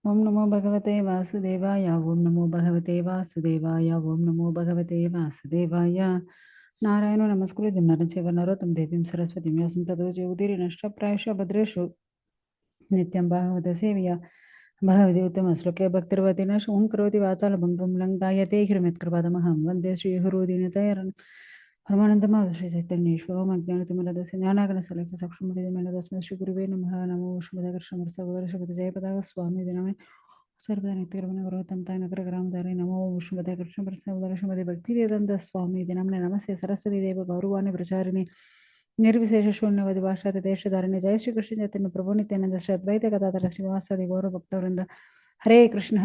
ಓಂ ನಮೋ ಭಗವತೆ ವಾಸುದೇವಾಯ ಓಂ ನಮೋ ಭಗವತೆ ವಾಸುದೇವಾಯ ಓಂ ನಮೋ ಭಗವತೆ ವಾಸುದೇವಾಯ ನಾರಾಯಣೋ ನಮಸ್ಕೃತ್ಯ ನರಂ ಚೈವ ನರೋತ್ತಮಂ ದೇವೀಂ ಸರಸ್ವತಿಂ ವ್ಯಾಸಂ ತतो ಜಯವುದೀರ್ನಷ್ಟಪ್ರಾಯಶಃ ಭದ್ರೇಷು ನಿತ್ಯಂ ಭಾಗವತ ಸೇವೆಯ ಭಗವತಿ ಉತ್ತಮ ಶ್ಲೋಕೆ ಭಕ್ತಿರ್ವತಿನ ಓಂ ಕರೋತಿ ವಾಚಾಲಭಂಗಂ ಲಂಕಾಯತೆ ಹಿರಮ್ಯತ್ಕೃಪಾದಮಹಂ ವಂದೇ ಶ್ರೀಗುರುದೀನದಯಾಳ್ ಪರಮಾನಂದಮಾಧವ ಶ್ರೀ ಚೈತನ್ಯೇಶ್ವರಂ ಅಜ್ಞಾನತಿಮಿರದಸ್ಯ ಜ್ಞಾನಾಗಣಸಲಕ್ಷ ಚಕ್ಷುಮುದಿತಮೇನದಸ್ಮೈ ಶ್ರೀ ಗುರುವೇ ನಮಃ ನಮೋ ವಿಷ್ಣುಪದಕೃಷ್ಣ ಸಹೋದರ ಶ್ರೀಪತಿ ಜಯಪದಾಗ ಸ್ವಾಮಿ ದಿನಮೇ ಸರ್ವದ ನಿತ್ಯಗಮನ ಗೌರವತಂ ತಾಯಿ ನಗರ ಗ್ರಾಮಧಾರಿ ನಮೋ ವಿಷ್ಣುಪದ ಕೃಷ್ಣ ಸಹೋದರ ಶ್ರೀಮತಿ ಭಕ್ತಿವೇದಾಂತ ಸ್ವಾಮಿ ದಿನಮನೆ ನಮಸ್ತೆ ಸರಸ್ವತಿ ದೇವ ಗೌರವಾಣಿ ಪ್ರಚಾರಿಣಿ ನಿರ್ವಿಶೇಷ ಶೂನ್ಯವಾದಿ ಭಾಷಾತ ದೇಶಧಾರಣೆ ಜಯ ಶ್ರೀ ಕೃಷ್ಣ ಚೈತನ್ಯ ಪ್ರಭು ನಿತ್ಯಾನಂದ ಶ್ರೀ ಅದ್ವೈತ ಗದಾಧರ ಶ್ರೀವಾಸದಿ ಗೌರವ ಭಕ್ತವರಿಂದ Hare Krishna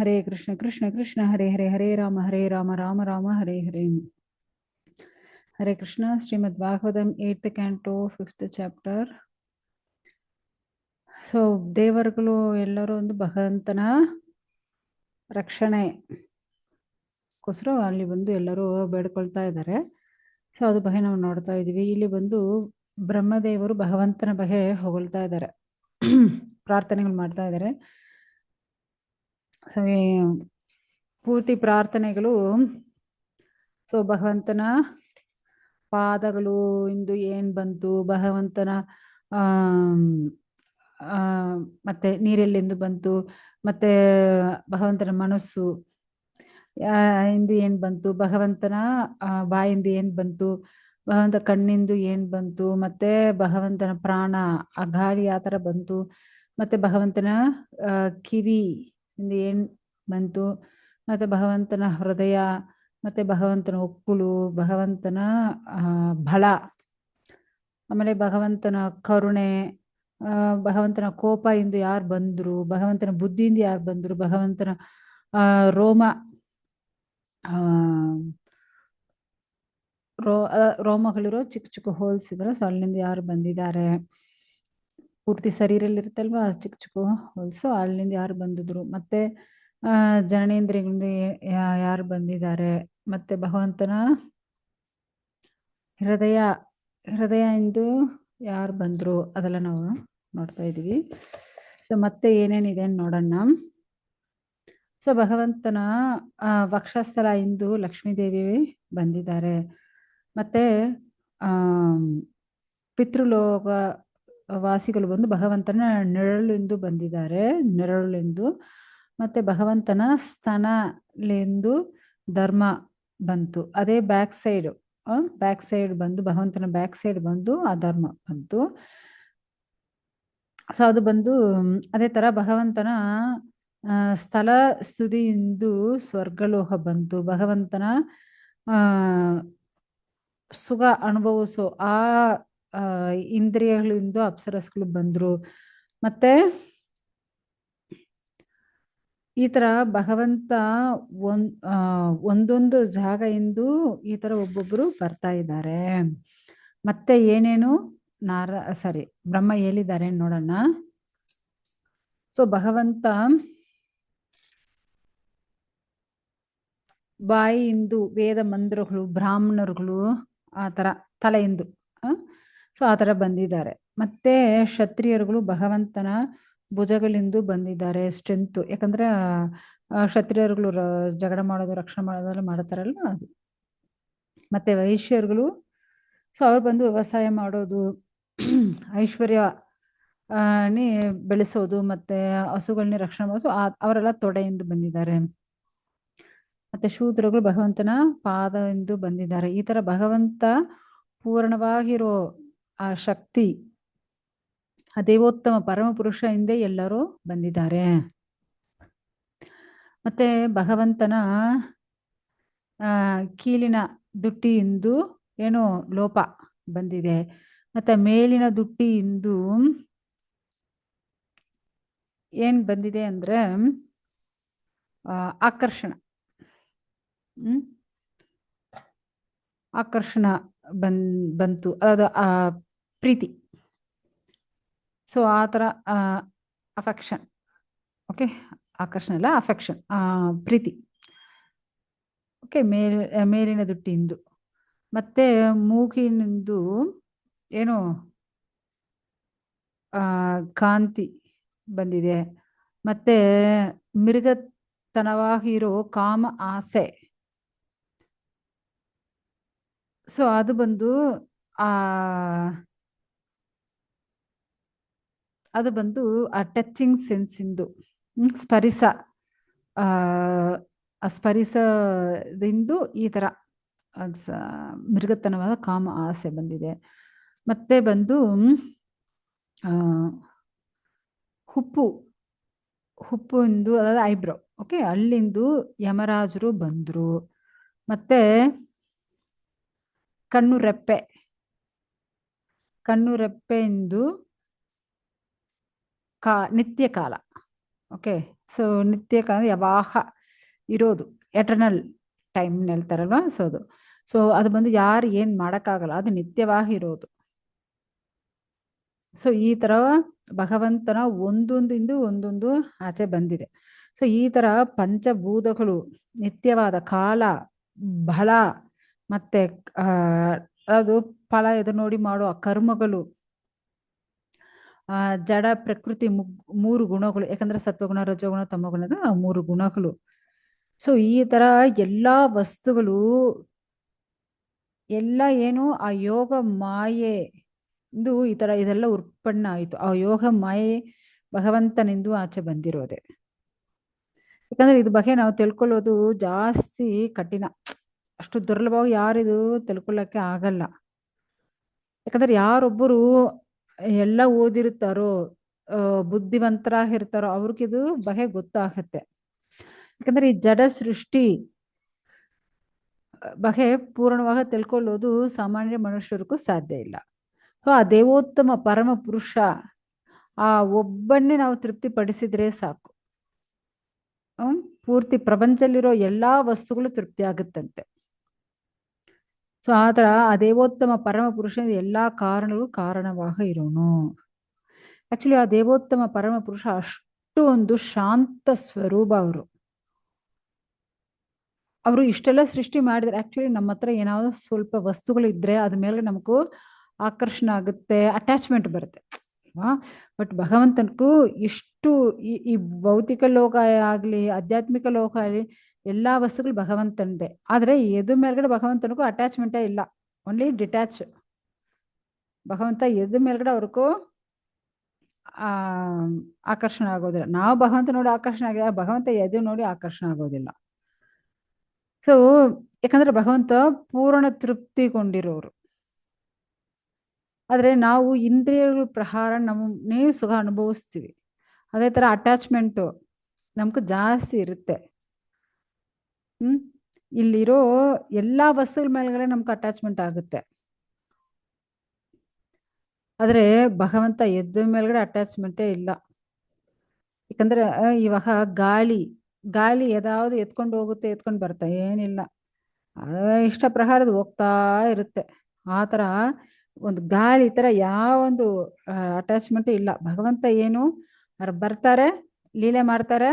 Krishna Krishna Hare Hare Hare Rama Rama Rama Hare Hare Hare Krishna. Srimad Bhagavatam 8th canto 5th chapter. So ದೇವರುಗಳು ಎಲ್ಲರೂ ಒಂದು ಭಗವಂತನ ರಕ್ಷಣೆಗೋಸ್ಕರ ಅಲ್ಲಿ ಬಂದು ಎಲ್ಲರೂ ಬೇಡ್ಕೊಳ್ತಾ ಇದ್ದಾರೆ. ಸೊ ಅದು ಬಗ್ಗೆ ನಾವು ನೋಡ್ತಾ ಇದೀವಿ. ಇಲ್ಲಿ ಬಂದು ಬ್ರಹ್ಮದೇವರು ಭಗವಂತನ ಬಗ್ಗೆ ಹೊಗಳ್ತಾ ಇದ್ದಾರೆ, ಪ್ರಾರ್ಥನೆಗಳು ಮಾಡ್ತಾ ಇದ್ದಾರೆ. ಸೊ ಪೂರ್ತಿ ಪ್ರಾರ್ಥನೆಗಳು ಸೊ ಭಗವಂತನ ಪಾದಗಳು ಇಂದು ಏನ್ ಬಂತು, ಭಗವಂತನ ಮತ್ತೆ ನೀರೆಲ್ಲಿಂದು ಬಂತು, ಮತ್ತೆ ಭಗವಂತನ ಮನಸ್ಸು ಇಂದು ಏನ್ ಬಂತು, ಭಗವಂತನ ಬಾಯಿಂದ ಏನ್ ಬಂತು, ಭಗವಂತ ಕಣ್ಣಿಂದು ಏನ್ ಬಂತು, ಮತ್ತೆ ಭಗವಂತನ ಪ್ರಾಣ ಆ ಗಾಳಿ ಆ ಥರ ಬಂತು, ಮತ್ತೆ ಭಗವಂತನ ಕಿವಿ ಇಂದ ಏನ್ ಬಂತು, ಮತ್ತೆ ಭಗವಂತನ ಹೃದಯ, ಮತ್ತೆ ಭಗವಂತನ ಒಕ್ಕುಳು, ಭಗವಂತನ ಬಲ, ಆಮೇಲೆ ಭಗವಂತನ ಕರುಣೆ, ಭಗವಂತನ ಕೋಪ ಇಂದ ಯಾರು ಬಂದ್ರು, ಭಗವಂತನ ಬುದ್ಧಿಯಿಂದ ಯಾರು ಬಂದ್ರು, ಭಗವಂತನ ರೋಮಗಳಿರೋ ಚಿಕ್ಕ ಚಿಕ್ಕ ಹೋಲ್ಸ್ ಇದ್ರೆ, ಸೊ ಅಲ್ಲಿಂದ ಯಾರು ಬಂದಿದ್ದಾರೆ, ಪೂರ್ತಿ ಶರೀರಲ್ಲಿ ಇರುತ್ತಲ್ವಾ ಚಿಕ್ಕ ಚಿಕ್ಕ ಹೋಲ್ಸು, ಅಲ್ಲಿಂದ ಯಾರು ಬಂದಿದ್ರು, ಮತ್ತೆ ಜನನೇಂದ್ರಿಯಗಳಿಂದ ಯಾರು ಬಂದಿದ್ದಾರೆ, ಮತ್ತೆ ಭಗವಂತನ ಹೃದಯ ಇಂದು ಯಾರು ಬಂದ್ರು, ಅದೆಲ್ಲ ನಾವು ನೋಡ್ತಾ ಇದೀವಿ. ಸೊ ಮತ್ತೆ ಏನೇನಿದೆ ನೋಡೋಣ. ಸೊ ಭಗವಂತನ ವಕ್ಷಸ್ಥಲ ಇಂದು ಲಕ್ಷ್ಮೀದೇವಿ ಬಂದಿದ್ದಾರೆ. ಮತ್ತೆ ಪಿತೃಲೋಕ ವಾಸಿಗಳು ಬಂದು ಭಗವಂತನ ನೆರಳಿಂದು ಬಂದಿದ್ದಾರೆ, ನೆರಳಿಂದು. ಮತ್ತೆ ಭಗವಂತನ ಸ್ತನಲೆಂದು ಧರ್ಮ ಬಂತು, ಅದೇ ಬ್ಯಾಕ್ ಸೈಡ್ ಬಂದು ಭಗವಂತನ ಬ್ಯಾಕ್ ಸೈಡ್ ಬಂದು ಆ ಧರ್ಮ ಬಂತು. ಸೊ ಅದು ಬಂದು ಅದೇ ತರ ಭಗವಂತನ ಸ್ಥಳ ಸ್ತುತಿಯಿಂದ ಸ್ವರ್ಗಲೋಕ ಬಂತು, ಭಗವಂತನ ಸುಖ ಅನುಭವಿಸೋ ಆ ಇಂದ್ರಿಯಗಳಿಂದ ಅಪ್ಸರಸ್ಗಳು ಬಂದ್ರು. ಮತ್ತೆ ಈ ತರ ಭಗವಂತ ಒಂದೊಂದು ಜಾಗ ಇಂದು ಈ ತರ ಒಬ್ಬೊಬ್ರು ಬರ್ತಾ ಇದ್ದಾರೆ. ಮತ್ತೆ ಏನೇನು ಬ್ರಹ್ಮ ಹೇಳಿದ್ದಾರೆ ನೋಡೋಣ. ಸೊ ಭಗವಂತ ಬಾಯಿಯಿಂದ ವೇದ ಮಂತ್ರಗಳು, ಬ್ರಾಹ್ಮಣರುಗಳು ಆ ತರ ತಲೆಯಿಂದ ಸೊ ಆ ತರ ಬಂದಿದ್ದಾರೆ. ಮತ್ತೆ ಕ್ಷತ್ರಿಯರುಗಳು ಭಗವಂತನ ಭುಜಗಳಿಂದ ಬಂದಿದ್ದಾರೆ, ಸ್ಟ್ರೆಂತ್. ಯಾಕಂದ್ರೆ ಕ್ಷತ್ರಿಯರುಗಳು ಜಗಳ ಮಾಡೋದು, ರಕ್ಷಣೆ ಮಾಡೋದೆಲ್ಲ ಮಾಡ್ತಾರಲ್ಲ ಅದು. ಮತ್ತೆ ವೈಶ್ಯರುಗಳು ಸೊ ಅವ್ರು ಬಂದು ವ್ಯವಸಾಯ ಮಾಡೋದು, ಐಶ್ವರ್ಯ ಬೆಳೆಸೋದು, ಮತ್ತೆ ಹಸುಗಳನ್ನ ರಕ್ಷಣೆ ಮಾಡೋದು, ಅವರೆಲ್ಲ ತೊಡೆಯಿಂದ ಬಂದಿದ್ದಾರೆ. ಮತ್ತೆ ಶೂದ್ರಗಳು ಭಗವಂತನ ಪಾದದಿಂದ ಬಂದಿದ್ದಾರೆ. ಈ ತರ ಭಗವಂತ ಪೂರ್ಣವಾಗಿರೋ ಆ ಶಕ್ತಿ, ಆ ದೇವೋತ್ತಮ ಪರಮ ಪುರುಷ ಹಿಂದೆ ಎಲ್ಲರೂ ಬಂದಿದ್ದಾರೆ. ಮತ್ತೆ ಭಗವಂತನ ಕೀಲಿನ ದುಟ್ಟಿಯಿಂದ ಏನೋ ಲೋಪ ಬಂದಿದೆ. ಮತ್ತೆ ಮೇಲಿನ ದುಟ್ಟಿಯಿಂದ ಏನ್ ಬಂದಿದೆ ಅಂದ್ರೆ ಆಕರ್ಷಣ ಬಂತು, ಅದು ಪ್ರೀತಿ. ಸೊ ಆ ಥರ ಅಫೆಕ್ಷನ್, ಓಕೆ, ಆಕರ್ಷಣ ಅಲ್ಲ ಅಫೆಕ್ಷನ್, ಪ್ರೀತಿ. ಓಕೆ, ಮೇಲಿನ ದುಟ್ಟಿಂದು. ಮತ್ತೆ ಮೂಗಿನಿಂದು ಏನು ಕಾಂತಿ ಬಂದಿದೆ. ಮತ್ತೆ ಮಿರುಗತನವಾಗಿರೋ ಕಾಮ ಆಸೆ. ಸೊ ಅದು ಬಂದು ಆ ಅದು ಬಂದು ಆ ಟಚಿಂಗ್ ಸೆನ್ಸಿಂದು ಸ್ಪರಿಸ ಆ ಆ ಸ್ಪರಿಸದಿಂದು ಈ ಥರ ಮಿರುಗತನವಾದ ಕಾಮ ಆಸೆ ಬಂದಿದೆ. ಮತ್ತೆ ಬಂದು ಆ, ಹುಪ್ಪು ಹುಪ್ಪು ಇಂದು ಅದಾದ ಐಬ್ರೋ. ಓಕೆ, ಅಲ್ಲಿಂದು ಯಮರಾಜರು ಬಂದ್ರು. ಮತ್ತೆ ಕಣ್ಣು ರೆಪ್ಪೆ ಕಣ್ಣು ರೆಪ್ಪೆಯಿಂದ ನಿತ್ಯ ಕಾಲ. ಓಕೆ, ಸೊ ನಿತ್ಯ ಕಾಲ ಯಾವಾಗ ಇರೋದು, ಎಟರ್ನಲ್ ಟೈಮ್ ಹೇಳ್ತಾರಲ್ವಾ, ಸೊ ಅದು. ಸೊ ಅದು ಬಂದು ಯಾರು ಏನು ಮಾಡೋಕ್ಕಾಗಲ್ಲ, ಅದು ನಿತ್ಯವಾಗಿ ಇರೋದು. ಸೊ ಈ ಥರ ಭಗವಂತನ ಒಂದೊಂದಿಂದು ಒಂದೊಂದು ಆಚೆ ಬಂದಿದೆ. ಸೊ ಈ ಥರ ಪಂಚಭೂತಗಳು, ನಿತ್ಯವಾದ ಕಾಲ, ಬಲ, ಮತ್ತೆ ಅದು ಫಲ ಎದುರು ನೋಡಿ ಮಾಡೋ ಕರ್ಮಗಳು, ಜಡ ಪ್ರಕೃತಿ, ಮೂರು ಗುಣಗಳು. ಯಾಕಂದ್ರೆ ಸತ್ವಗುಣ, ರಜೋಗುಣ, ತಮಗುಣದ ಮೂರು ಗುಣಗಳು. ಸೊ ಈ ತರ ಎಲ್ಲಾ ವಸ್ತುಗಳು ಎಲ್ಲ ಏನು ಆ ಯೋಗ ಮಾಯೆ ಇಂದು ಈ ತರ ಇದೆಲ್ಲ ಉತ್ಪನ್ನ ಆಯಿತು. ಆ ಯೋಗ ಮಾಯೆ ಭಗವಂತನಿಂದು ಆಚೆ ಬಂದಿರೋದೆ. ಯಾಕಂದ್ರೆ ಇದ್ರ ಬಗ್ಗೆ ನಾವು ತಿಳ್ಕೊಳ್ಳೋದು ಜಾಸ್ತಿ ಕಠಿಣ, ಅಷ್ಟು ದುರ್ಲಭವಾಗಿ ಯಾರಿದು ತಿಳ್ಕೊಳ್ಳಕ್ಕೆ ಆಗಲ್ಲ. ಯಾಕಂದ್ರೆ ಯಾರೊಬ್ಬರು ಎಲ್ಲ ಓದಿರ್ತಾರೋ, ಬುದ್ಧಿವಂತರಾಗಿರ್ತಾರೋ ಅವ್ರಿಗಿದು ಬಗೆ ಗೊತ್ತಾಗತ್ತೆ. ಯಾಕಂದ್ರೆ ಈ ಜಡ ಸೃಷ್ಟಿ ಬಗೆ ಪೂರ್ಣವಾಗಿ ತಿಳ್ಕೊಳ್ಳೋದು ಸಾಮಾನ್ಯ ಮನುಷ್ಯರಿಗೂ ಸಾಧ್ಯ ಇಲ್ಲ. ಸೊ ಆ ದೇವೋತ್ತಮ ಪರಮ ಪುರುಷ ಆ ಒಬ್ಬನ್ನೇ ನಾವು ತೃಪ್ತಿಪಡಿಸಿದ್ರೆ ಸಾಕು, ಪೂರ್ತಿ ಪ್ರಪಂಚದಲ್ಲಿರೋ ಎಲ್ಲಾ ವಸ್ತುಗಳು ತೃಪ್ತಿ ಆಗುತ್ತಂತೆ. ಸೊ ಆ ಥರ ಆ ದೇವೋತ್ತಮ ಪರಮ ಪುರುಷ ಎಲ್ಲಾ ಕಾರಣಗಳು ಕಾರಣವಾಗ ಇರೋನು. ಆಕ್ಚುಲಿ ಆ ದೇವೋತ್ತಮ ಪರಮ ಪುರುಷ ಅಷ್ಟು ಒಂದು ಶಾಂತ ಸ್ವರೂಪ. ಅವರು ಇಷ್ಟೆಲ್ಲ ಸೃಷ್ಟಿ ಮಾಡಿದ್ರೆ ಆಕ್ಚುಲಿ ನಮ್ಮ ಹತ್ರ ಏನಾದ್ರು ಸ್ವಲ್ಪ ವಸ್ತುಗಳಿದ್ರೆ ಅದ ಮೇಲೆ ನಮಗೂ ಆಕರ್ಷಣ ಆಗುತ್ತೆ, ಅಟ್ಯಾಚ್ಮೆಂಟ್ ಬರುತ್ತೆ. ಬಟ್ ಭಗವಂತನಿಗೂ ಇಷ್ಟು ಈ ಭೌತಿಕ ಲೋಕ ಆಗ್ಲಿ, ಆಧ್ಯಾತ್ಮಿಕ ಲೋಕ ಆಗಲಿ, ಎಲ್ಲಾ ವಸ್ತುಗಳು ಭಗವಂತನದೇ. ಆದ್ರೆ ಎದು ಮೇಲ್ಗಡೆ ಭಗವಂತನಿಗೂ ಅಟ್ಯಾಚ್ಮೆಂಟೇ ಇಲ್ಲ, ಓನ್ಲಿ ಡಿಟ್ಯಾಚ್. ಭಗವಂತ ಎದು ಮೇಲ್ಗಡೆ ಅವ್ರಿಗೂ ಆಕರ್ಷಣೆ ಆಗೋದಿಲ್ಲ. ನಾವು ಭಗವಂತ ನೋಡಿ ಆಕರ್ಷಣೆ ಆಗಿದೆ, ಭಗವಂತ ಎದು ನೋಡಿ ಆಕರ್ಷಣೆ ಆಗೋದಿಲ್ಲ. ಸೊ ಯಾಕಂದ್ರೆ ಭಗವಂತ ಪೂರ್ಣ ತೃಪ್ತಿಗೊಂಡಿರೋರು. ಆದ್ರೆ ನಾವು ಇಂದ್ರಿಯಗಳ ಪ್ರಕಾರ ನಮ್ಮನ್ನೇ ಸುಖ ಅನುಭವಿಸ್ತೀವಿ. ಅದೇ ತರ ಅಟ್ಯಾಚ್ಮೆಂಟು ನಮ್ಗೆ ಜಾಸ್ತಿ ಇರುತ್ತೆ. ಇಲ್ಲಿರೋ ಎಲ್ಲಾ ವಸ್ತುಗಳ ಮೇಲ್ಗಡೆ ನಮ್ಗೆ ಅಟ್ಯಾಚ್ಮೆಂಟ್ ಆಗುತ್ತೆ. ಆದ್ರೆ ಭಗವಂತ ಎದ್ದ ಮೇಲ್ಗಡೆ ಅಟ್ಯಾಚ್ಮೆಂಟೇ ಇಲ್ಲ. ಯಾಕಂದ್ರೆ ಇವಾಗ ಗಾಳಿ ಯಾವ್ದು ಎತ್ಕೊಂಡು ಹೋಗುತ್ತೆ, ಎತ್ಕೊಂಡು ಬರ್ತಾ ಏನಿಲ್ಲ, ಇಷ್ಟ ಪ್ರಕಾರದ ಹೋಗ್ತಾ ಇರುತ್ತೆ. ಆ ತರ ಒಂದು ಗಾಳಿ ತರ ಯಾವೊಂದು ಅಟ್ಯಾಚ್ಮೆಂಟ್ ಇಲ್ಲ. ಭಗವಂತ ಏನು ಅವ್ರು ಬರ್ತಾರೆ, ಲೀಲೆ ಮಾಡ್ತಾರೆ,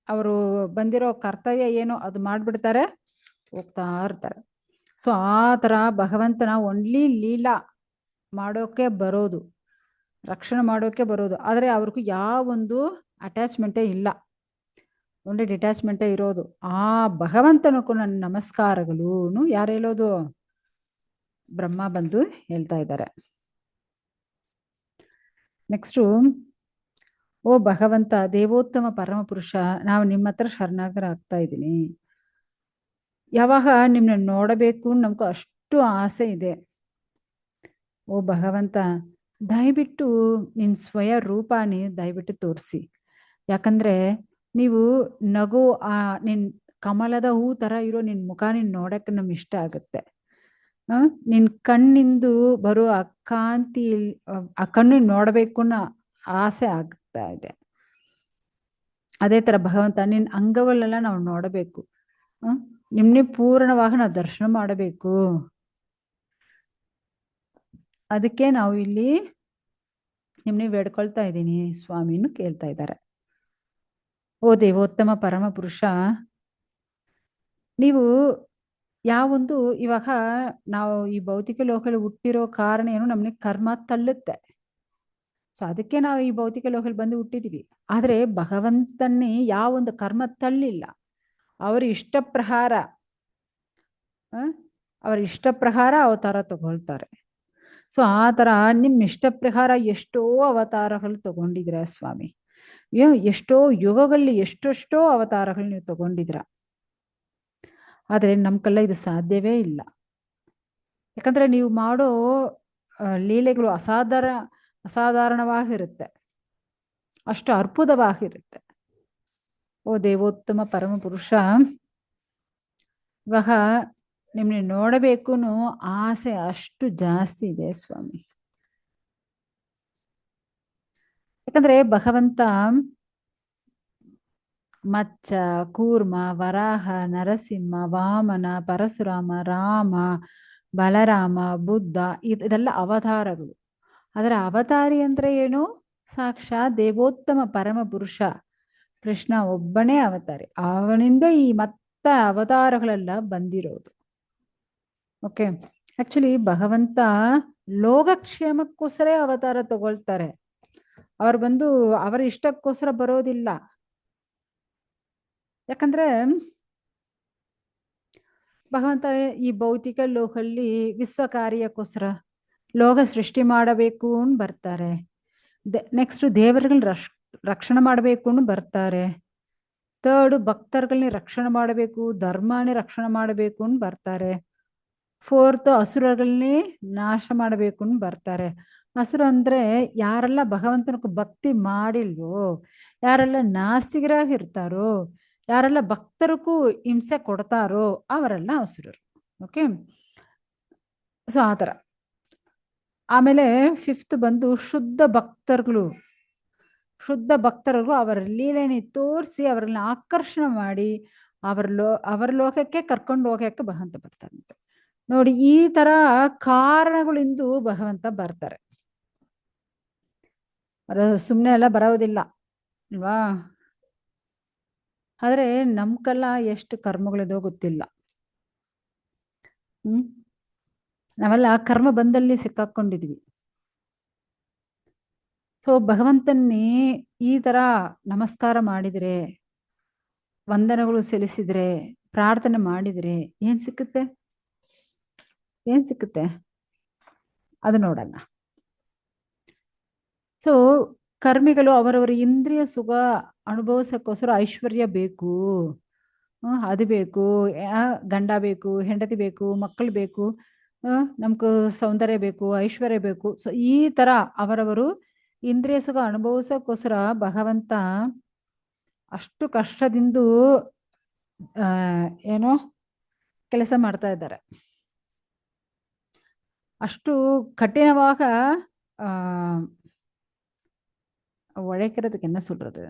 ಅವರು ಬಂದಿರೋ ಕರ್ತವ್ಯ ಏನು ಅದು ಮಾಡ್ಬಿಡ್ತಾರೆ, ಹೋಗ್ತಾ ಇರ್ತಾರೆ. ಸೊ ಆ ತರ ಭಗವಂತನ ಒನ್ಲಿ ಲೀಲಾ ಮಾಡೋಕೆ ಬರೋದು, ರಕ್ಷಣೆ ಮಾಡೋಕೆ ಬರೋದು. ಆದ್ರೆ ಅವ್ರಿಗೂ ಯಾವೊಂದು ಅಟ್ಯಾಚ್ಮೆಂಟೇ ಇಲ್ಲ, ಒಂದೇ ಡಿಟ್ಯಾಚ್ಮೆಂಟೇ ಇರೋದು. ಆ ಭಗವಂತನಕ್ಕೂ ನನ್ನ ನಮಸ್ಕಾರಗಳು. ಯಾರು ಹೇಳೋದು? ಬ್ರಹ್ಮ ಬಂದು ಹೇಳ್ತಾ ಇದ್ದಾರೆ. ನೆಕ್ಸ್ಟು, ಓ ಭಗವಂತ ದೇವೋತ್ತಮ ಪರಮ ಪುರುಷ, ನಾವು ನಿಮ್ಮ ಹತ್ರ ಶರಣಾಗರಾಗ್ತಾ ಇದ್ದೀನಿ. ಯಾವಾಗ ನಿಮ್ಮನ್ನ ನೋಡಬೇಕು ನಮ್ಗೂ ಅಷ್ಟು ಆಸೆ ಇದೆ. ಓ ಭಗವಂತ, ದಯವಿಟ್ಟು ನಿನ್ನ ಸ್ವಯ ರೂಪಾನಿ ದಯವಿಟ್ಟು ತೋರಿಸಿ. ಯಾಕಂದ್ರೆ ನೀವು ನಗು ನಿನ್ ಕಮಲದ ಹೂ ತರ ಇರೋ ನಿನ್ ಮುಖ ನೋಡಕ್ಕೆ ನಮ್ಗೆ ಇಷ್ಟ ಆಗುತ್ತೆ. ನಿನ್ ಕಣ್ಣಿಂದು ಬರೋ ಆ ಕಾಂತಿ, ಆ ಕಣ್ಣು ನೋಡಬೇಕು ಅನ್ನೋ ಆಸೆ ಆಗ್ತಾ ಇದೆ. ಅದೇ ತರ ಭಗವಂತ ನಿನ್ ಅಂಗಗಳೆಲ್ಲ ನಾವು ನೋಡಬೇಕು, ನಿಮ್ನೆ ಪೂರ್ಣವಾಗಿ ನಾವು ದರ್ಶನ ಮಾಡಬೇಕು. ಅದಕ್ಕೆ ನಾವು ಇಲ್ಲಿ ನಿಮ್ನೆ ಬೇಡ್ಕೊಳ್ತಾ ಇದ್ದೀನಿ ಸ್ವಾಮಿನು ಕೇಳ್ತಾ ಇದ್ದಾರೆ. ಓ ದೇವೋತ್ತಮ ಪರಮ ಪುರುಷ, ನೀವು ಯಾವೊಂದು ಇವಾಗ ನಾವು ಈ ಭೌತಿಕ ಲೋಕದಲ್ಲಿ ಹುಟ್ಟಿರೋ ಕಾರಣ ಏನು, ನಮ್ಗೆ ಕರ್ಮ ತಳ್ಳುತ್ತೆ. ಸೊ ಅದಕ್ಕೆ ನಾವು ಈ ಭೌತಿಕ ಲೋಕದಲ್ಲಿ ಬಂದು ಹುಟ್ಟಿದೀವಿ. ಆದರೆ ಭಗವಂತನೇ ಯಾವೊಂದು ಕರ್ಮ ತಳ್ಳಿಲ್ಲ. ಅವರ ಇಷ್ಟ ಪ್ರಕಾರ ಅವರ ಇಷ್ಟ ಪ್ರಕಾರ ಅವತಾರ ತಗೊಳ್ತಾರೆ. ಸೊ ಆ ಥರ ನಿಮ್ಮ ಇಷ್ಟ ಪ್ರಕಾರ ಎಷ್ಟೋ ಅವತಾರಗಳು ತಗೊಂಡಿದ್ರ ಸ್ವಾಮಿ. ಎಷ್ಟೋ ಯುಗಗಳಲ್ಲಿ ಎಷ್ಟೆಷ್ಟೋ ಅವತಾರಗಳು ನೀವು ತಗೊಂಡಿದ್ರ. ಆದರೆ ನಮ್ಗೆಲ್ಲ ಇದು ಸಾಧ್ಯವೇ ಇಲ್ಲ. ಯಾಕಂದ್ರೆ ನೀವು ಮಾಡೋ ಲೀಲೆಗಳು ಅಸಾಧಾರಣವಾಗಿರುತ್ತೆ, ಅಷ್ಟು ಅದ್ಭುತವಾಗಿರುತ್ತೆ. ಓ ದೇವೋತ್ತಮ ಪರಮ ಪುರುಷ, ಇವಾಗ ನಿಮ್ಮನ್ನ ನೋಡಬೇಕು ಆಸೆ ಅಷ್ಟು ಜಾಸ್ತಿ ಇದೆ ಸ್ವಾಮಿ. ಯಾಕಂದ್ರೆ ಭಗವಂತ ಮಚ್ಚ, ಕೂರ್ಮ, ವರಾಹ, ನರಸಿಂಹ, ವಾಮನ, ಪರಶುರಾಮ, ರಾಮ, ಬಲರಾಮ, ಬುದ್ಧ ಇದೆಲ್ಲ ಅವತಾರಗಳು. ಅದರ ಅವತಾರಿ ಅಂದ್ರೆ ಏನು? ಸಾಕ್ಷಾತ್ ದೇವೋತ್ತಮ ಪರಮ ಪುರುಷ ಕೃಷ್ಣ ಒಬ್ಬನೇ ಅವತಾರಿ. ಅವನಿಂದ ಈ ಮತ್ತ ಅವತಾರಗಳೆಲ್ಲ ಬಂದಿರೋದು. ಓಕೆ, ಆಕ್ಚುಲಿ ಭಗವಂತ ಲೋಕಕ್ಷೇಮಕ್ಕೋಸ್ಕರ ಅವತಾರ ತಗೊಳ್ತಾರೆ. ಅವ್ರು ಬಂದು ಅವರ ಇಷ್ಟಕ್ಕೋಸ್ಕರ ಬರೋದಿಲ್ಲ. ಯಾಕಂದ್ರೆ ಭಗವಂತ ಈ ಭೌತಿಕ ಲೋಕಲ್ಲಿ ವಿಶ್ವ ಕಾರ್ಯಕ್ಕೋಸ್ಕರ ಲೋಕ ಸೃಷ್ಟಿ ಮಾಡಬೇಕು ಅಂತ ಬರ್ತಾರೆ. ನೆಕ್ಸ್ಟ್ ದೇವರುಗಳನ್ನ ರಕ್ಷಣೆ ಮಾಡಬೇಕು ಅಂತ ಬರ್ತಾರೆ. ಥರ್ಡ್ ಭಕ್ತರುಗಳನ್ನ ರಕ್ಷಣೆ ಮಾಡಬೇಕು, ಧರ್ಮನೇ ರಕ್ಷಣೆ ಮಾಡಬೇಕು ಅಂತ ಬರ್ತಾರೆ. ಫೋರ್ತ್ ಅಸುರಗಳನ್ನೇ ನಾಶ ಮಾಡಬೇಕು ಅಂತ ಬರ್ತಾರೆ. ಹಸುರು ಅಂದ್ರೆ ಯಾರೆಲ್ಲ ಭಗವಂತನ ಭಕ್ತಿ ಮಾಡಿಲ್ವೋ, ಯಾರೆಲ್ಲ ನಾಸ್ತಿಕರಾಗಿರ್ತಾರೋ, ಯಾರೆಲ್ಲ ಭಕ್ತರಿಗೂ ಹಿಂಸೆ ಕೊಡ್ತಾರೋ ಅವರೆಲ್ಲ ಹಸುರರು. ಓಕೆ, ಸೊ ಆ ಥರ. ಆಮೇಲೆ ಫಿಫ್ತ್ ಬಂದು ಶುದ್ಧ ಭಕ್ತರುಗಳು. ಶುದ್ಧ ಭಕ್ತರಿಗೂ ಅವರ ಲೀಲೆನೇ ತೋರಿಸಿ ಅವರನ್ನ ಆಕರ್ಷಣೆ ಮಾಡಿ ಅವರ ಲೋಕಕ್ಕೆ ಕರ್ಕೊಂಡು ಹೋಗಕ್ಕೆ ಭಗವಂತ ಬರ್ತಾರಂತೆ. ನೋಡಿ, ಈ ತರ ಕಾರಣಗಳಿಂದ ಭಗವಂತ ಬರ್ತಾರೆ. ಸುಮ್ಮನೆ ಎಲ್ಲ ಬರೋದಿಲ್ಲ ಅಲ್ವಾ? ಆದ್ರೆ ನಮ್ಗೆಲ್ಲ ಎಷ್ಟು ಕರ್ಮಗಳಿದೋ ಗೊತ್ತಿಲ್ಲ. ನಾವೆಲ್ಲ ಕರ್ಮ ಬಂದಲ್ಲಿ ಸಿಕ್ಕಾಕೊಂಡಿದ್ವಿ. ಸೊ ಭಗವಂತನ್ನೇ ಈ ತರ ನಮಸ್ಕಾರ ಮಾಡಿದ್ರೆ, ವಂದನೆಗಳು ಸಲ್ಲಿಸಿದ್ರೆ, ಪ್ರಾರ್ಥನೆ ಮಾಡಿದ್ರೆ ಏನ್ ಸಿಕ್ಕುತ್ತೆ? ಏನ್ ಸಿಕ್ಕುತ್ತೆ ಅದು ನೋಡೋಣ. ಸೊ ಕರ್ಮಿಗಳು ಅವರವರ ಇಂದ್ರಿಯ ಸುಖ ಅನುಭವಿಸಕ್ಕೋಸ್ಕರ ಐಶ್ವರ್ಯ ಬೇಕು, ಅದು ಬೇಕು, ಗಂಡ ಬೇಕು, ಹೆಂಡತಿ ಬೇಕು, ಮಕ್ಕಳು ಬೇಕು, ನಮ್ಗೆ ಸೌಂದರ್ಯ ಬೇಕು, ಐಶ್ವರ್ಯ ಬೇಕು. ಸೊ ಈ ತರ ಅವರವರು ಇಂದ್ರಿಯ ಸುಖ ಅನುಭವಿಸಕ್ಕೋಸ್ಕರ ಭಗವಂತ ಅಷ್ಟು ಕಷ್ಟದಿಂದ ಏನೋ ಕೆಲಸ ಮಾಡ್ತಾ ಇದ್ದಾರೆ. ಅಷ್ಟು ಕಠಿಣವಾಗ உழைக்கிறதுக்கு என்ன சொல்றது?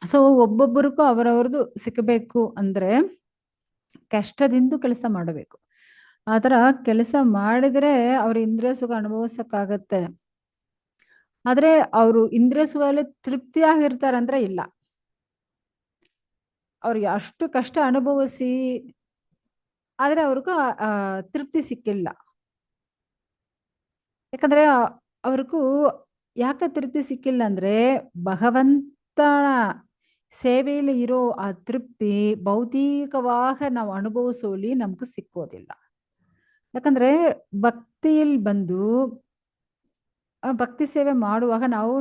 ಸೊ ಒಬ್ಬೊಬ್ಬರಿಗೂ ಅವರವ್ರದ್ದು ಸಿಕ್ಕಬೇಕು ಅಂದ್ರೆ ಕಷ್ಟದಿಂದ ಕೆಲಸ ಮಾಡಬೇಕು. ಆತರ ಕೆಲಸ ಮಾಡಿದ್ರೆ ಅವ್ರ ಇಂದ್ರಿಯ ಸುಖ ಅನುಭವಿಸಕ್ಕಾಗತ್ತೆ. ಆದ್ರೆ ಅವರು ಇಂದ್ರಿಯ ಸುಖದಲ್ಲಿ ತೃಪ್ತಿಯಾಗಿರ್ತಾರಂದ್ರೆ ಇಲ್ಲ. ಅವ್ರಿಗೆ ಅಷ್ಟು ಕಷ್ಟ ಅನುಭವಿಸಿ ಆದ್ರೆ ಅವ್ರಿಗೂ ತೃಪ್ತಿ ಸಿಕ್ಕಿಲ್ಲ. ಯಾಕಂದ್ರೆ ಅವ್ರಿಗೂ ಯಾಕೆ ತೃಪ್ತಿ ಸಿಕ್ಕಿಲ್ಲ ಅಂದ್ರೆ ಭಗವಂತನ ಸೇವೆಯಲ್ಲಿ ಇರೋ ಆ ತೃಪ್ತಿ ಭೌತಿಕವಾಗಿ ನಾವು ಅನುಭವಿಸೋಲಿ ನಮ್ಗೆ ಸಿಕ್ಕೋದಿಲ್ಲ. ಯಾಕಂದ್ರೆ ಭಕ್ತಿಯಲ್ಲಿ ಬಂದು ಭಕ್ತಿ ಸೇವೆ ಮಾಡುವಾಗ ನಾವು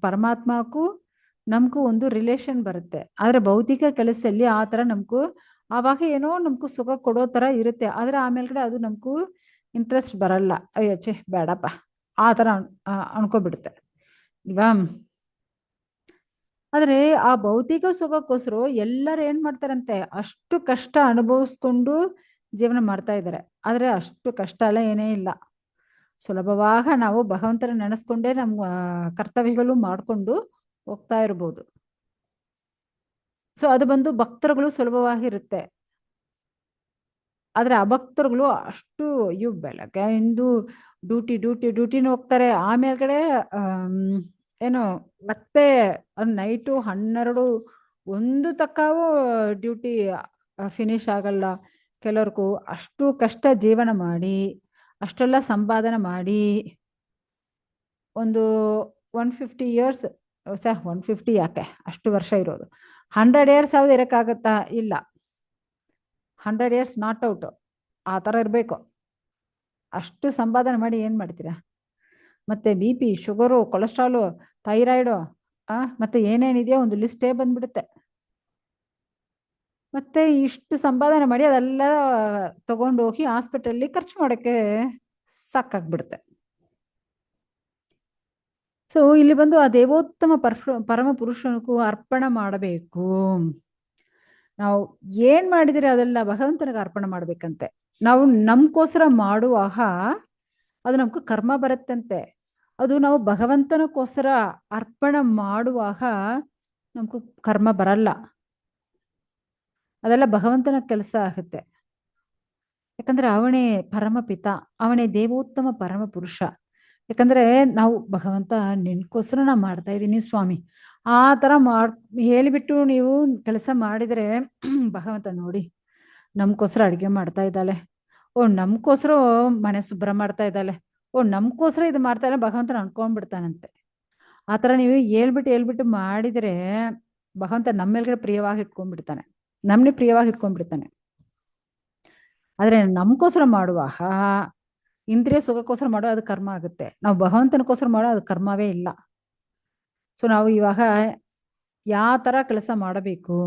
ಪರಮಾತ್ಮಕ್ಕೂ ನಮಗೂ ಒಂದು ರಿಲೇಷನ್ ಬರುತ್ತೆ. ಆದ್ರೆ ಭೌತಿಕ ಕೆಲಸದಲ್ಲಿ ಆ ಥರ ನಮಗೂ ಆವಾಗ ಏನೋ ನಮಗೂ ಸುಖ ಕೊಡೋ ಥರ ಇರುತ್ತೆ. ಆದ್ರೆ ಆಮೇಲೆ ಅದು ನಮಗೂ ಇಂಟ್ರೆಸ್ಟ್ ಬರಲ್ಲ. ಅಯ್ಯೋ ಛೇ ಬೇಡಪ್ಪ ಆ ಥರ ಅನ್ಕೋಬಿಡುತ್ತೆ ಇಲ್ವಾ? ಆದ್ರೆ ಆ ಭೌತಿಕ ಸುಖಕ್ಕೋಸ್ಕರ ಎಲ್ಲರೂ ಏನ್ ಮಾಡ್ತಾರಂತೆ, ಅಷ್ಟು ಕಷ್ಟ ಅನುಭವಿಸ್ಕೊಂಡು ಜೀವನ ಮಾಡ್ತಾ ಇದ್ದಾರೆ. ಆದ್ರೆ ಅಷ್ಟು ಕಷ್ಟ ಎಲ್ಲ ಏನೇ ಇಲ್ಲ. ಸುಲಭವಾಗ ನಾವು ಭಗವಂತನ ನೆನೆಸ್ಕೊಂಡೇ ನಮ್ಮ ಕರ್ತವ್ಯಗಳು ಮಾಡ್ಕೊಂಡು ಹೋಗ್ತಾ ಇರ್ಬೋದು. ಸೊ ಅದು ಬಂದು ಭಕ್ತರುಗಳು ಸುಲಭವಾಗಿರುತ್ತೆ. ಆದ್ರೆ ಅಭಕ್ತರುಗಳು ಅಷ್ಟು ಬೆಳಗ್ಗೆಯಿಂದ ಡ್ಯೂಟಿನ ಹೋಗ್ತಾರೆ. ಆಮೇಲೆ ಏನು ಮತ್ತೆ ನೈಟು 12 ಒಂದು ತಕ್ಕವೂ ಡ್ಯೂಟಿ ಫಿನಿಶ್ ಆಗಲ್ಲ. ಕೆಲವ್ರಿಗೂ ಅಷ್ಟು ಕಷ್ಟ ಜೀವನ ಮಾಡಿ ಅಷ್ಟೆಲ್ಲ ಸಂಪಾದನೆ ಮಾಡಿ ಒಂದು 150 years 150 ಯಾಕೆ ಅಷ್ಟು ವರ್ಷ ಇರೋದು, 100 years ಯಾವ್ದು ಇರೋಕ್ಕಾಗತ್ತಾ? ಇಲ್ಲ. 100 years ನಾಟ್ ಔಟ್, ಆ ಥರ ಇರಬೇಕು. ಅಷ್ಟು ಸಂಪಾದನೆ ಮಾಡಿ ಏನು ಮಾಡ್ತೀರಾ? ಮತ್ತೆ B P, sugar, cholesterol, thyroid, ಮತ್ತೆ ಏನೇನಿದೆಯೋ ಒಂದು ಲಿಸ್ಟೇ ಬಂದ್ಬಿಡುತ್ತೆ. ಮತ್ತೆ ಇಷ್ಟು ಸಂಪಾದನೆ ಮಾಡಿ ಅದೆಲ್ಲ ತಗೊಂಡೋಗಿ ಹಾಸ್ಪಿಟಲ್ಲಿ ಖರ್ಚು ಮಾಡೋಕ್ಕೆ ಸಾಕಾಗ್ಬಿಡುತ್ತೆ. ಸೊ ಇಲ್ಲಿ ಬಂದು ಆ ದೇವೋತ್ತಮ ಪರಮ ಪುರುಷನಿಗೂ ಅರ್ಪಣೆ ಮಾಡಬೇಕು. ನಾವು ಏನ್ ಮಾಡಿದ್ರೆ ಅದೆಲ್ಲ ಭಗವಂತನಿಗೆ ಅರ್ಪಣೆ ಮಾಡ್ಬೇಕಂತೆ. ನಾವು ನಮ್ಗೋಸ್ಕರ ಮಾಡುವಾಗ ಅದು ನಮ್ಗೆ ಕರ್ಮ ಬರುತ್ತಂತೆ. ಅದು ನಾವು ಭಗವಂತನಕ್ಕೋಸ್ಕರ ಅರ್ಪಣೆ ಮಾಡುವಾಗ ನಮ್ಗೆ ಕರ್ಮ ಬರಲ್ಲ. ಅದೆಲ್ಲ ಭಗವಂತನ ಕೆಲಸ ಆಗುತ್ತೆ. ಯಾಕಂದ್ರೆ ಅವನೇ ಪರಮಪಿತ, ಅವನೇ ದೇವೋತ್ತಮ ಪರಮ ಪುರುಷ. ಯಾಕಂದ್ರೆ ನಾವು ಭಗವಂತ ನಿನ್ಗೋಸ್ಕರ ನಾ ಮಾಡ್ತಾ ಇದ್ದೀನಿ ಸ್ವಾಮಿ ಆ ತರ ಹೇಳಿಬಿಟ್ಟು ನೀವು ಕೆಲಸ ಮಾಡಿದ್ರೆ ಭಗವಂತ ನೋಡಿ ನಮ್ಗೋಸ್ಕರ ಅಡಿಗೆ ಮಾಡ್ತಾ ಇದ್ದಾಳೆ, ಓ ನಮ್ಗೋಸ್ಕರ ಮನೆ ಶುಭ್ರ ಮಾಡ್ತಾ ಇದ್ದಾಳೆ, ಓ ನಮ್ಗೋಸ್ಕರ ಇದು ಮಾಡ್ತಾ ಇಲ್ಲ ಭಗವಂತನ ಅನ್ಕೊಂಡ್ಬಿಡ್ತಾನಂತೆ. ಆ ಥರ ನೀವು ಹೇಳ್ಬಿಟ್ಟು ಮಾಡಿದ್ರೆ ಭಗವಂತ ನಮ್ಮ ಮೇಲ್ಗಡೆ ಪ್ರಿಯವಾಗಿ ಇಟ್ಕೊಂಡ್ಬಿಡ್ತಾನೆ, ನಮ್ಮನ್ನೇ ಪ್ರಿಯವಾಗಿ ಇಟ್ಕೊಂಡ್ಬಿಡ್ತಾನೆ. ಆದ್ರೆ ನಮ್ಗೋಸ್ಕರ ಮಾಡುವಾಗ ಇಂದ್ರಿಯ ಸುಖಕ್ಕೋಸ್ಕರ ಮಾಡೋ ಅದು ಕರ್ಮ ಆಗುತ್ತೆ. ನಾವು ಭಗವಂತನಕ್ಕೋಸ್ಕರ ಮಾಡೋ ಅದು ಕರ್ಮವೇ ಇಲ್ಲ. ಸೊ ನಾವು ಇವಾಗ ಯಾವ ಥರ ಕೆಲಸ ಮಾಡಬೇಕು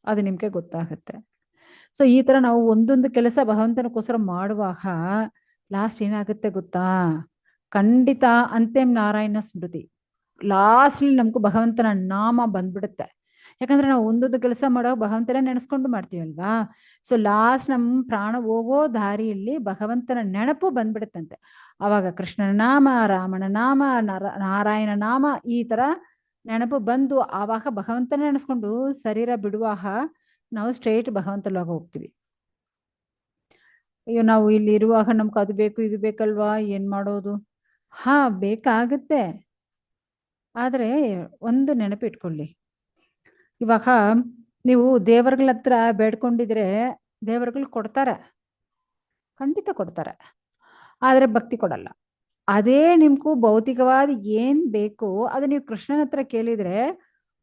ಅದು ನಿಮಗೆ ಗೊತ್ತಾಗುತ್ತೆ. ಸೊ ಈ ಥರ ನಾವು ಒಂದೊಂದು ಕೆಲಸ ಭಗವಂತನಕ್ಕೋಸ್ಕರ ಮಾಡುವಾಗ ಲಾಸ್ಟ್ ಏನಾಗುತ್ತೆ ಗೊತ್ತಾ? ಖಂಡಿತ ಅಂತೇಮ್ ನಾರಾಯಣ ಸ್ಮೃತಿ, ಲಾಸ್ಟ್ಲಿ ನಮಗೂ ಭಗವಂತನ ನಾಮ ಬಂದ್ಬಿಡುತ್ತೆ. ಯಾಕಂದ್ರೆ ನಾವು ಒಂದೊಂದು ಕೆಲಸ ಮಾಡೋ ಭಗವಂತನೇ ನೆನೆಸ್ಕೊಂಡು ಮಾಡ್ತೀವಲ್ವಾ. ಸೊ ಲಾಸ್ಟ್ ನಮ್ಮ ಪ್ರಾಣ ಹೋಗೋ ದಾರಿಯಲ್ಲಿ ಭಗವಂತನ ನೆನಪು ಬಂದ್ಬಿಡುತ್ತಂತೆ. ಆವಾಗ ಕೃಷ್ಣನ ನಾಮ, ರಾಮನ ನಾಮ, ನಾರಾಯಣ ನಾಮ ಈ ತರ ನೆನಪು ಬಂದು ಆವಾಗ ಭಗವಂತನ ನೆನೆಸ್ಕೊಂಡು ಶರೀರ ಬಿಡುವಾಗ ನಾವು ಸ್ಟ್ರೈಟ್ ಭಗವಂತನೊಳಗ ಹೋಗ್ತೀವಿ. ಅಯ್ಯೋ ನಾವು ಇಲ್ಲಿ ಇರುವಾಗ ನಮ್ಗೆ ಅದು ಬೇಕು ಇದು ಬೇಕಲ್ವಾ, ಏನ್ ಮಾಡೋದು? ಹಾ ಬೇಕಾಗುತ್ತೆ. ಆದ್ರೆ ಒಂದು ನೆನಪಿಟ್ಕೊಳ್ಳಿ, ಇವಾಗ ನೀವು ದೇವರುಗಳ ಹತ್ರ ಬೇಡ್ಕೊಂಡಿದ್ರೆ ದೇವರುಗಳು ಕೊಡ್ತಾರೆ, ಖಂಡಿತ ಕೊಡ್ತಾರೆ. ಆದ್ರೆ ಭಕ್ತಿ ಕೊಡಲ್ಲ. ಅದೇ ನಿಮ್ಗೂ ಭೌತಿಕವಾದ ಏನ್ ಬೇಕು ಅದು ನೀವು ಕೃಷ್ಣನ ಹತ್ರ ಕೇಳಿದ್ರೆ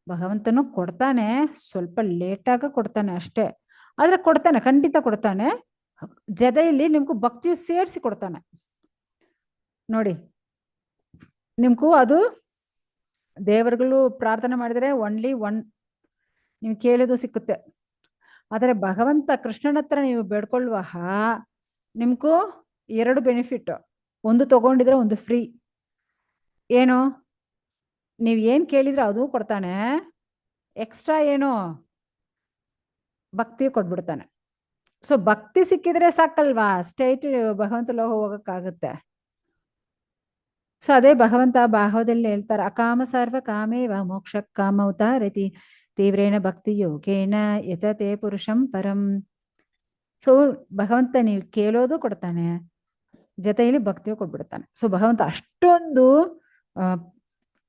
ಭಗವಂತನು ಕೊಡ್ತಾನೆ, ಸ್ವಲ್ಪ ಲೇಟಾಗ ಕೊಡ್ತಾನೆ ಅಷ್ಟೇ, ಆದ್ರೆ ಕೊಡ್ತಾನೆ, ಖಂಡಿತ ಕೊಡ್ತಾನೆ. ಜೊತೆಯಲ್ಲಿ ನಿಮ್ಗೂ ಭಕ್ತಿಯು ಸೇರಿಸಿ ಕೊಡ್ತಾನೆ ನೋಡಿ. ನಿಮ್ಗೂ ಅದು ದೇವರುಗಳು ಪ್ರಾರ್ಥನೆ ಮಾಡಿದ್ರೆ ಓನ್ಲಿ ಒನ್ ನೀವು ಕೇಳೋದು ಸಿಕ್ಕುತ್ತೆ. ಆದರೆ ಭಗವಂತ ಕೃಷ್ಣನ ಹತ್ರ ನೀವು ಬೇಡ್ಕೊಳ್ಳುವಾಗ ನಿಮ್ಗೂ 2 ಬೆನಿಫಿಟ್, ಒಂದು ತಗೊಂಡಿದ್ರೆ ಒಂದು ಫ್ರೀ. ಏನು ನೀವು ಏನು ಕೇಳಿದ್ರೆ ಅದು ಕೊಡ್ತಾನೆ, ಎಕ್ಸ್ಟ್ರಾ ಏನು ಭಕ್ತಿ ಕೊಟ್ಬಿಡ್ತಾನೆ. ಸೊ ಭಕ್ತಿ ಸಿಕ್ಕಿದ್ರೆ ಸಾಕಲ್ವಾ ಸ್ಟ್ರೈಟ್ ಭಗವಂತ ಲೋಕ ಹೋಗಕ್ಕಾಗುತ್ತೆ. ಸೊ ಅದೇ ಭಗವಂತ ಭಾಗವದಲ್ಲಿ ಹೇಳ್ತಾರೆ, ಅಕಾಮ ಸರ್ವ ಕಾಮೇವ ಮೋಕ್ಷ ಕಾಮೌತಾರತಿ ತೀವ್ರೇಣ ಭಕ್ತಿ ಯೋಗೇನ ಯಜತೆ ಪುರುಷಂ ಪರಂ. ಸೊ ಭಗವಂತ ನೀವು ಕೇಳೋದು ಕೊಡ್ತಾನೆ, ಜೊತೆಯಲ್ಲಿ ಭಕ್ತಿಯು ಕೊಟ್ಬಿಡ್ತಾನೆ. ಸೊ ಭಗವಂತ ಅಷ್ಟೊಂದು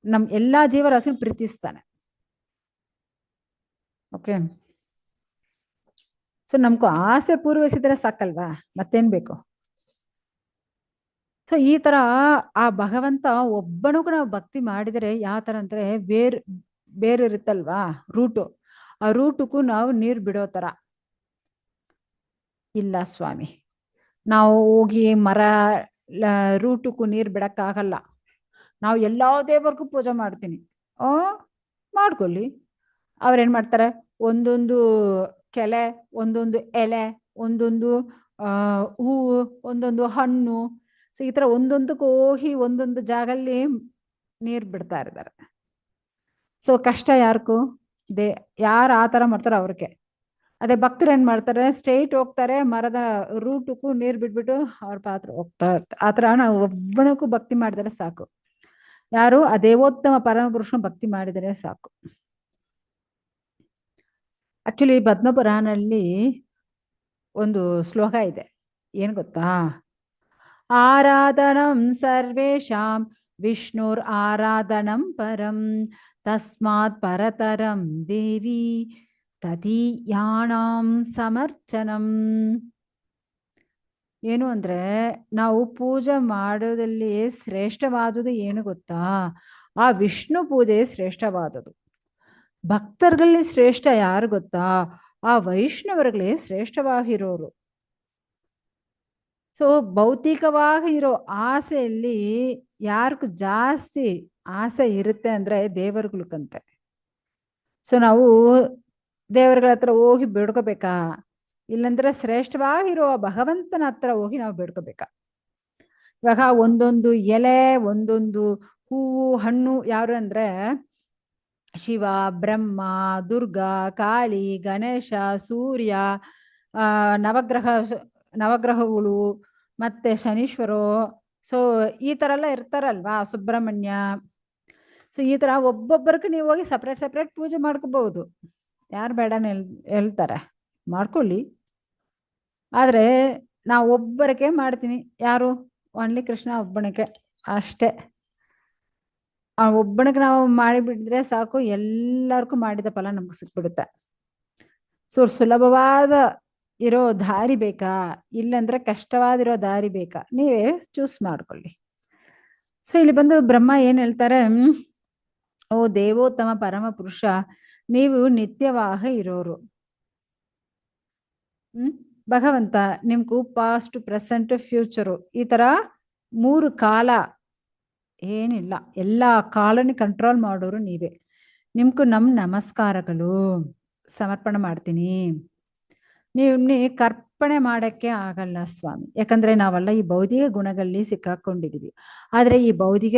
ನಮ್ ಎಲ್ಲಾ ಜೀವರಾಶಿ ಪ್ರೀತಿಸ್ತಾನೆ. ಓಕೆ, ಸೊ ನಮ್ಗೂ ಆಸೆ ಪೂರ್ವೈಸಿದ್ರೆ ಸಾಕಲ್ವಾ, ಮತ್ತೇನ್ ಬೇಕು? ಸೊ ಈ ತರ ಆ ಭಗವಂತ ಒಬ್ಬನಿಗೂ ನಾವು ಭಕ್ತಿ ಮಾಡಿದರೆ ಯಾವ ತರ ಅಂದ್ರೆ ಬೇರೆ ಇರುತ್ತಲ್ವಾ ರೂಟು, ಆ ರೂಟಕ್ಕೂ ನಾವು ನೀರು ಬಿಡೋ ತರ ಇಲ್ಲ ಸ್ವಾಮಿ. ನಾವು ಹೋಗಿ ಮರ ರೂಟಕ್ಕೂ ನೀರು ಬಿಡಕ್ಕಾಗಲ್ಲ. ನಾವು ಎಲ್ಲಾ ದೇವರಿಗೂ ಪೂಜೆ ಮಾಡ್ತೀನಿ, ಮಾಡ್ಕೊಳ್ಳಿ. ಅವ್ರೇನ್ ಮಾಡ್ತಾರೆ, ಒಂದೊಂದು ಕೆಲೆ, ಒಂದೊಂದು ಎಲೆ, ಒಂದೊಂದು ಹೂವು, ಒಂದೊಂದು ಹಣ್ಣು, ಸೊ ಈ ತರ ಒಂದೊಂದಕ್ಕೂ ಹೋಗಿ ಒಂದೊಂದು ಜಾಗಲ್ಲಿ ನೀರು ಬಿಡ್ತಾ ಇರ್ತಾರೆ. ಸೊ ಕಷ್ಟ ಯಾರಿಗೂ? ಯಾರು ಆ ತರ ಮಾಡ್ತಾರೋ ಅವ್ರಿಗೆ. ಅದೇ ಭಕ್ತರು ಏನ್ ಮಾಡ್ತಾರೆ, ಸ್ಟ್ರೈಟ್ ಹೋಗ್ತಾರೆ, ಮರದ ರೂಟಕ್ಕೂ ನೀರು ಬಿಟ್ಬಿಟ್ಟು ಅವ್ರ ಪಾತ್ರ ಹೋಗ್ತಾ ಇರ್ತಾರೆ. ಆ ತರ ನಾವು ಒಬ್ಬನಕ್ಕೂ ಭಕ್ತಿ ಮಾಡಿದರೆ ಸಾಕು. ಯಾರು ಆ ದೇವೋತ್ತಮ ಪರಮ ಪುರುಷನ ಭಕ್ತಿ ಮಾಡಿದರೆ ಸಾಕು. ಆಕ್ಚುಲಿ ಪದ್ಮಪುರಾಣಲ್ಲಿ ಒಂದು ಶ್ಲೋಕ ಇದೆ, ಏನ್ ಗೊತ್ತಾ? ಆರಾಧನಂ ಸರ್ವೇಶಾಂ ವಿಷ್ಣುರ್ ಆರಾಧನಂ ಪರಂ ತಸ್ಮಾತ್ ಪರತರಂ ದೇವಿ ತದೀಯಾಣಾಂ ಸಮರ್ಚನಂ. ಏನು ಅಂದ್ರೆ ನಾವು ಪೂಜೆ ಮಾಡೋದಲ್ಲಿ ಶ್ರೇಷ್ಠವಾದುದು ಏನು ಗೊತ್ತಾ? ಆ ವಿಷ್ಣು ಪೂಜೆ ಶ್ರೇಷ್ಠವಾದದು. ಭಕ್ತರಲ್ಲಿ ಶ್ರೇಷ್ಠ ಯಾರು ಗೊತ್ತಾ? ಆ ವೈಷ್ಣವರಲ್ಲಿ ಶ್ರೇಷ್ಠವಾಗಿರೋರು. ಸೊ ಭೌತಿಕವಾಗಿ ಇರೋ ಆಸೆಯಲ್ಲಿ ಯಾರಿಗೂ ಜಾಸ್ತಿ ಆಸೆ ಇರುತ್ತೆ ಅಂದ್ರೆ ದೇವರುಗಳಕ್ಕಂತೆ. ಸೊ ನಾವು ದೇವರುಗಳ ಹತ್ರ ಹೋಗಿ ಬೇಡ್ಕೋಬೇಕಾ? ಇಲ್ಲಂದ್ರೆ ಶ್ರೇಷ್ಠವಾಗಿರೋ ಭಗವಂತನ ಹತ್ರ ಹೋಗಿ ನಾವು ಬೇಡ್ಕೋಬೇಕಾ? ಇವಾಗ ಒಂದೊಂದು ಎಲೆ, ಒಂದೊಂದು ಹೂವು, ಹಣ್ಣು ಯಾರು ಅಂದ್ರೆ ಶಿವ, ಬ್ರಹ್ಮ, ದುರ್ಗಾ, ಕಾಳಿ, ಗಣೇಶ, ಸೂರ್ಯ, ನವಗ್ರಹಗಳು, ಮತ್ತೆ ಶನೀಶ್ವರು. ಸೊ ಈ ತರ ಎಲ್ಲ ಇರ್ತಾರಲ್ವಾ, ಸುಬ್ರಹ್ಮಣ್ಯ. ಸೊ ಈ ತರ ಒಬ್ಬೊಬ್ಬರಿಗೆ ನೀವು ಹೋಗಿ ಸಪ್ರೇಟ್ ಸಪ್ರೇಟ್ ಪೂಜೆ ಮಾಡ್ಕೋಬಹುದು. ಯಾರು ಬೇಡ ಹೇಳ್ತಾರೆ, ಮಾಡ್ಕೊಳ್ಳಿ. ಆದ್ರೆ ನಾವು ಒಬ್ಬರಿಗೆ ಮಾಡ್ತೀನಿ. ಯಾರು? ಓನ್ಲಿ ಕೃಷ್ಣ ಒಬ್ಬನಿಗೆ ಅಷ್ಟೇ. ಆ ಒಬ್ಬನಿಗೆ ನಾವು ಮಾಡಿಬಿಟ್ಟಿದ್ರೆ ಸಾಕು, ಎಲ್ಲರಿಗೂ ಮಾಡಿದ ಫಲ ನಮ್ಗೆ ಸಿಕ್ಬಿಡುತ್ತೆ. ಸೊ ಸುಲಭವಾದ ಇರೋ ದಾರಿ ಬೇಕಾ, ಇಲ್ಲಂದ್ರೆ ಕಷ್ಟವಾದಿರೋ ದಾರಿ ಬೇಕಾ, ನೀವೇ ಚೂಸ್ ಮಾಡ್ಕೊಳ್ಳಿ. ಸೊ ಇಲ್ಲಿ ಬಂದು ಬ್ರಹ್ಮ ಏನ್ ಹೇಳ್ತಾರೆ, ಓ ದೇವೋತ್ತಮ ಪರಮ ಪುರುಷ, ನೀವು ನಿತ್ಯವಾಹ ಇರೋರು. ಭಗವಂತ ನಿಮ್ಗೂ ಪಾಸ್ಟ್, ಪ್ರೆಸೆಂಟ್, ಫ್ಯೂಚರು ಈ ತರ 3 ಕಾಲ ಏನಿಲ್ಲ, ಎಲ್ಲಾ ಕಾಲನಿ ಕಂಟ್ರೋಲ್ ಮಾಡೋರು ನೀವೇ. ನಿಮ್ಗೂ ನಮಸ್ಕಾರಗಳು ಸಮರ್ಪಣೆ ಮಾಡ್ತೀನಿ. ನೀವು ಕರ್ಪಣೆ ಮಾಡಕ್ಕೆ ಆಗಲ್ಲ ಸ್ವಾಮಿ, ಯಾಕಂದ್ರೆ ನಾವೆಲ್ಲ ಈ ಭೌತಿಕ ಗುಣಗಳಲ್ಲಿ ಸಿಕ್ಕಾಕೊಂಡಿದೀವಿ. ಆದ್ರೆ ಈ ಭೌತಿಕ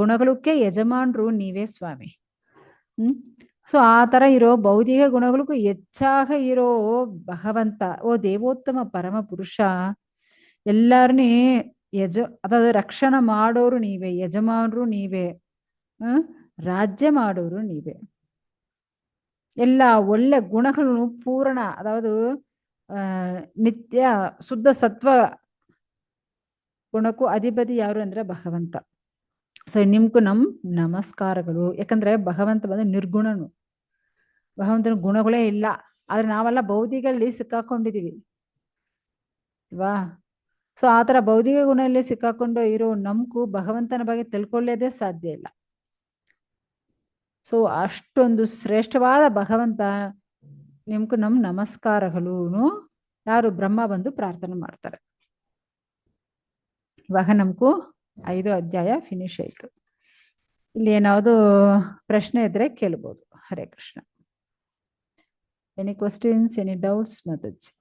ಗುಣಗಳಕ್ಕೆ ಯಜಮಾನ್ರು ನೀವೇ ಸ್ವಾಮಿ. ಸೊ ಆ ತರ ಇರೋ ಭೌತಿಕ ಗುಣಗಳಿಗೂ ಹೆಚ್ಚಾಗ ಇರೋ ಭಗವಂತ, ಓ ದೇವೋತ್ತಮ ಪರಮ ಪುರುಷ, ಎಲ್ಲಾರನ್ನೇ ಅದಾದ ರಕ್ಷಣೆ ಮಾಡೋರು ನೀವೇ, ಯಜಮಾನರು ನೀವೇ, ರಾಜ್ಯ ಮಾಡೋರು ನೀವೇ. ಎಲ್ಲ ಒಳ್ಳೆ ಗುಣಗಳು ಪೂರ್ಣ, ಅದಾವುದು ನಿತ್ಯ ಶುದ್ಧ ಸತ್ವ ಗುಣಕ್ಕೂ ಅಧಿಪತಿ ಯಾರು ಅಂದ್ರೆ ಭಗವಂತ. ಸೊ ನಿಮ್ಗೂ ನಮಸ್ಕಾರಗಳು. ಯಾಕಂದ್ರೆ ಭಗವಂತ ಬಂದು ನಿರ್ಗುಣನು, ಭಗವಂತನ ಗುಣಗಳೇ ಇಲ್ಲ. ಆದ್ರೆ ನಾವೆಲ್ಲ ಭೌತಿಕಲ್ಲಿ ಸಿಕ್ಕಾಕೊಂಡಿದೀವಿ ಅಲ್ವಾ? ಸೊ ಆತರ ಭೌತಿಕ ಗುಣದಲ್ಲಿ ಸಿಕ್ಕಾಕೊಂಡು ಇರೋ ನಮ್ಗೂ ಭಗವಂತನ ಬಗ್ಗೆ ತಿಳ್ಕೊಳ್ಳೋದೇ ಸಾಧ್ಯ ಇಲ್ಲ. ಸೊ ಅಷ್ಟೊಂದು ಶ್ರೇಷ್ಠವಾದ ಭಗವಂತ, ನಿಮ್ಗೂ ನಮಸ್ಕಾರಗಳು. ಯಾರು? ಬ್ರಹ್ಮ ಬಂದು ಪ್ರಾರ್ಥನೆ ಮಾಡ್ತಾರೆ. ಇವಾಗ ನಮ್ಗೂ 5 ಅಧ್ಯಾಯ ಫಿನಿಶ್ ಆಯ್ತು. ಇಲ್ಲಿ ಏನಾದ್ರು ಪ್ರಶ್ನೆ ಇದ್ರೆ ಕೇಳ್ಬೋದು. Hare Krishna. Any questions, any doubts Mataji?